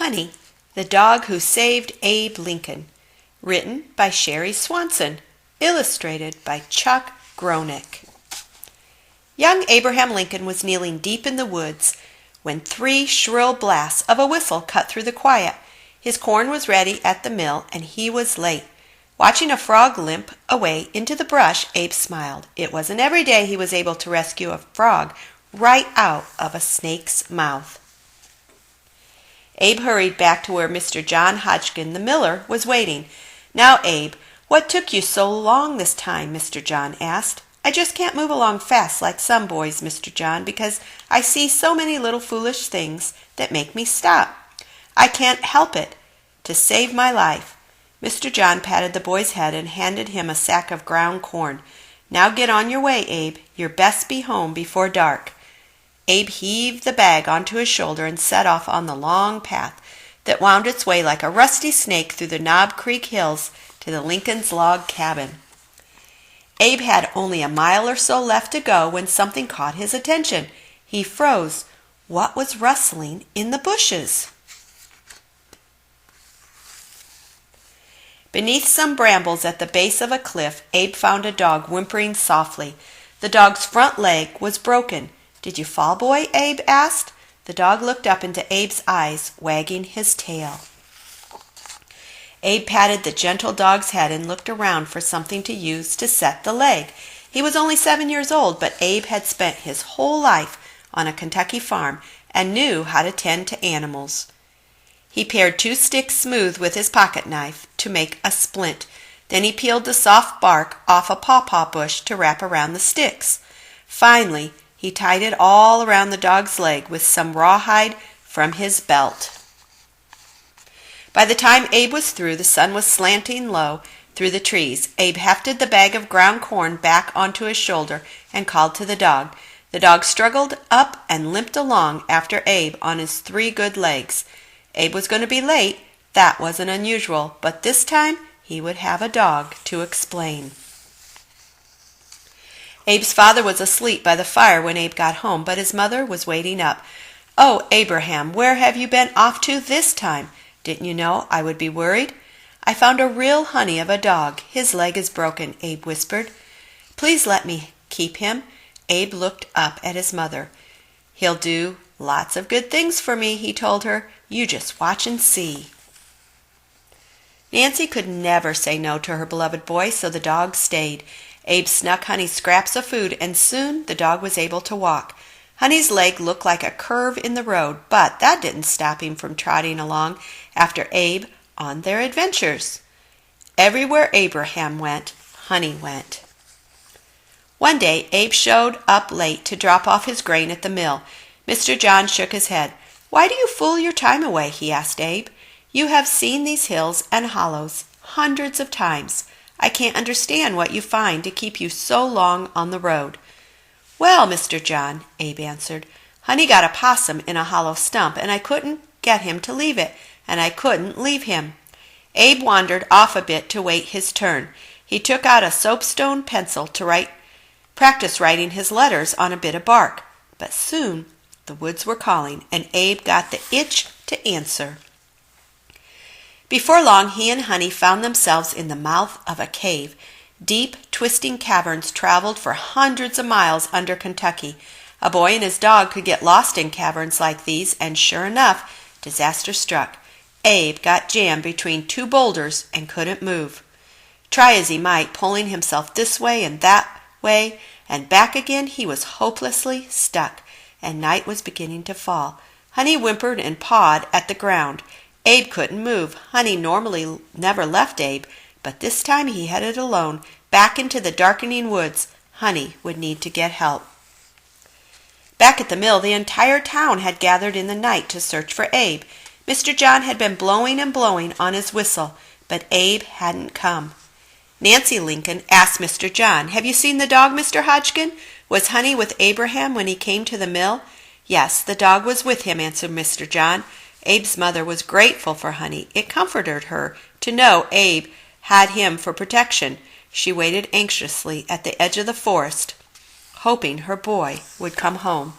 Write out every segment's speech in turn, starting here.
Honey, the Dog Who Saved Abe Lincoln. Written by Shari Swanson. Illustrated by Chuck Groenink. Young Abraham Lincoln was kneeling deep in the woods when 3 shrill blasts of a whistle cut through the quiet. His corn was ready at the mill, and he was late. Watching a frog limp away into the brush, Abe smiled. It wasn't every day he was able to rescue a frog right out of a snake's mouth. Abe hurried back to where Mr. John Hodgkin, the miller, was waiting. "Now, Abe, what took you so long this time?" Mr. John asked. "I just can't move along fast like some boys, Mr. John, because I see so many little foolish things that make me stop. I can't help it. To save my life." Mr. John patted the boy's head and handed him a sack of ground corn. "Now get on your way, Abe. You'd best be home before dark." Abe heaved the bag onto his shoulder and set off on the long path that wound its way like a rusty snake through the Knob Creek hills to the Lincolns' log cabin. Abe had only a mile or so left to go when something caught his attention. He froze. What was rustling in the bushes? Beneath some brambles at the base of a cliff, Abe found a dog whimpering softly. The dog's front leg was broken. "Did you fall, boy?" Abe asked. The dog looked up into Abe's eyes, wagging his tail. Abe patted the gentle dog's head and looked around for something to use to set the leg. He was only 7 years old, but Abe had spent his whole life on a Kentucky farm and knew how to tend to animals. He pared 2 sticks smooth with his pocket knife to make a splint. Then he peeled the soft bark off a pawpaw bush to wrap around the sticks. Finally, he tied it all around the dog's leg with some rawhide from his belt. By the time Abe was through, the sun was slanting low through the trees. Abe hefted the bag of ground corn back onto his shoulder and called to the dog. The dog struggled up and limped along after Abe on his 3 good legs. Abe was going to be late. That wasn't unusual, but this time he would have a dog to explain. Abe's father was asleep by the fire when Abe got home, but his mother was waiting up. "Oh, Abraham, where have you been off to this time? Didn't you know I would be worried?" "I found a real honey of a dog. His leg is broken," Abe whispered. "Please let me keep him." Abe looked up at his mother. "He'll do lots of good things for me," he told her. "You just watch and see." Nancy could never say no to her beloved boy, so the dog stayed. Abe snuck Honey scraps of food, and soon the dog was able to walk. Honey's leg looked like a curve in the road, but that didn't stop him from trotting along after Abe on their adventures. Everywhere Abraham went, Honey went. One day, Abe showed up late to drop off his grain at the mill. Mr. John shook his head. "Why do you fool your time away?" he asked Abe. "You have seen these hills and hollows hundreds of times. I can't understand what you find to keep you so long on the road." "Well, Mr. John," Abe answered, "Honey got a possum in a hollow stump, and I couldn't get him to leave it, and I couldn't leave him." Abe wandered off a bit to wait his turn. He took out a soapstone pencil to practice writing his letters on a bit of bark. But soon the woods were calling, and Abe got the itch to answer. Before long, he and Honey found themselves in the mouth of a cave. Deep, twisting caverns traveled for hundreds of miles under Kentucky. A boy and his dog could get lost in caverns like these, and sure enough, disaster struck. Abe got jammed between 2 boulders and couldn't move. Try as he might, pulling himself this way and that way and back again, he was hopelessly stuck, and night was beginning to fall. Honey whimpered and pawed at the ground. Abe couldn't move. Honey normally never left Abe, but this time he headed alone back into the darkening woods. Honey would need to get help. Back at the mill, the entire town had gathered in the night to search for Abe. Mr. John had been blowing and blowing on his whistle, but Abe hadn't come. Nancy Lincoln asked Mr. John, "Have you seen the dog, Mr. Hodgkin? Was Honey with Abraham when he came to the mill?" "Yes, the dog was with him," answered Mr. John. Abe's mother was grateful for Honey. It comforted her to know Abe had him for protection. She waited anxiously at the edge of the forest, hoping her boy would come home.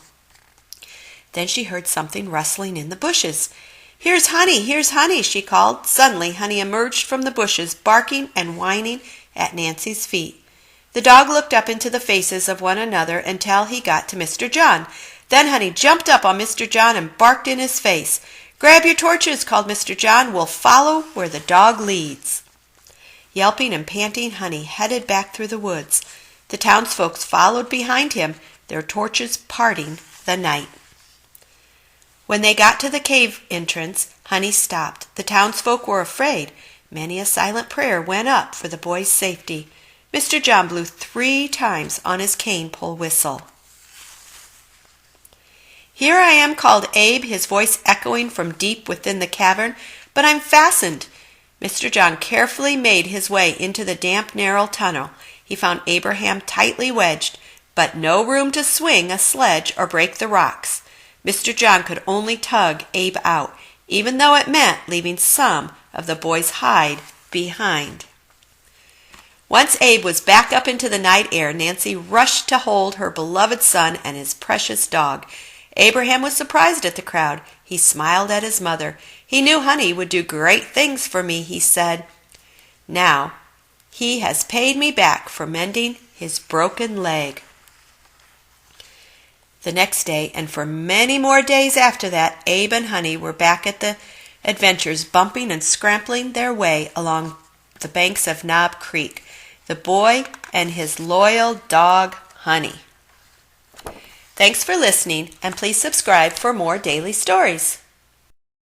Then she heard something rustling in the bushes. Here's Honey, she called. Suddenly, Honey emerged from the bushes, barking and whining at Nancy's feet. The dog looked up into the faces of one another until he got to Mr. John. Then Honey jumped up on Mr. John and barked in his face. "Grab your torches," called Mr. John. "We'll follow where the dog leads." Yelping and panting, Honey headed back through the woods. The townsfolk followed behind him, their torches parting the night. When they got to the cave entrance, Honey stopped. The townsfolk were afraid. Many a silent prayer went up for the boy's safety. Mr. John blew 3 times on his cane pole whistle. "Here I am," called Abe, his voice echoing from deep within the cavern, "but I'm fastened." Mr. John carefully made his way into the damp, narrow tunnel. He found Abraham tightly wedged, but no room to swing a sledge or break the rocks. Mr. John could only tug Abe out, even though it meant leaving some of the boy's hide behind. Once Abe was back up into the night air, Nancy rushed to hold her beloved son and his precious dog. Abraham was surprised at the crowd. He smiled at his mother. "He knew Honey would do great things for me," he said. "Now he has paid me back for mending his broken leg." The next day, and for many more days after that, Abe and Honey were back at the adventures, bumping and scrambling their way along the banks of Knob Creek, the boy and his loyal dog, Honey. Thanks for listening, and please subscribe for more daily stories.